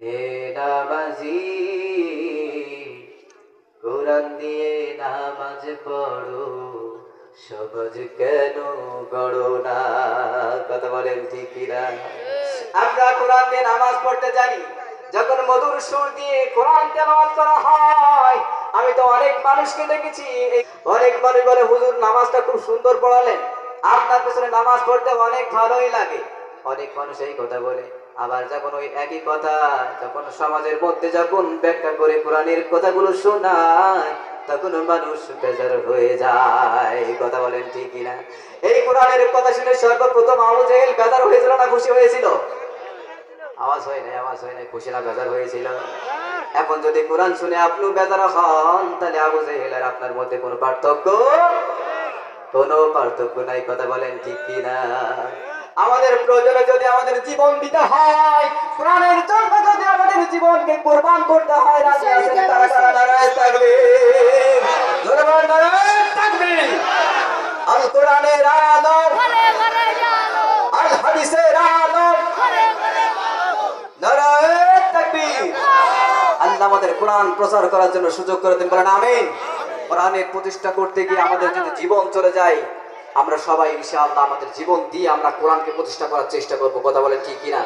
হে নামাজি কোরআন দিয়ে নামাজ পড়ো, সমাজ কেন গড়ো না? কথা বলেন ঠিক কিনা? আমরা কোরআন দিয়ে নামাজ পড়তে জানি, যখন মধুর সুর দিয়ে কোরআন তেলাওয়াত করা হয়, আমি তো অনেক মানুষকে দেখেছি, অনেক মানুষ বলে হুজুর নামাজটা খুব সুন্দর পড়ালেন, আপনার পেছনে নামাজ পড়তে অনেক ভালোই লাগে। অনেক মানুষ এই কথা বলে, আবার যখন ওই একই কথা যখন সমাজের মধ্যে যখন ব্যাখ্যা করে কোরআনের কথাগুলো শোনায়, তখন মানুষ বেজার হয়ে যায়। কথা বলেন ঠিক কিনা? এই কোরআনের কথা শুনে সর্বপ্রথম আবু জেহেল বেজার হয়েছিল না খুশি হয়েছিল? আওয়াজ হয় নাই, আওয়াজ হয় নাই। খুশি না বেজার হয়েছিল? এখন যদি কোরআন শুনে আপনি বেজার হন, তাহলে আবু জেহেল আর আপনার মধ্যে কোনো পার্থক্য নাই। কথা বলেন ঠিক কিনা? আমাদের প্রয়োজনে যদি আমাদের জীবন দিতে হয়, কোরআনের জন্য যদি আমাদের জীবনকে কোরবান করতে হয়, রাজি আছেন তারা তারা নারায়ে তাকবীর, জোরদার নারায়ে তাকবীর। আল কোরআনের আলো, আল হাদিসের আলো, নারায়ে তাকবীর। আল্লাহ আমাদের কোরআন প্রচার করার জন্য সুযোগ করে দেন, বলেন আমিন। কোরআনের প্রতিষ্ঠা করতে গিয়ে আমাদের যদি জীবন চলে যায়, আমরা সবাই ইনশাআল্লাহ আমাদের জীবন দিয়ে আমরা কোরআনকে প্রতিষ্ঠা করার চেষ্টা করব। কথা বলেন ঠিক কিনা?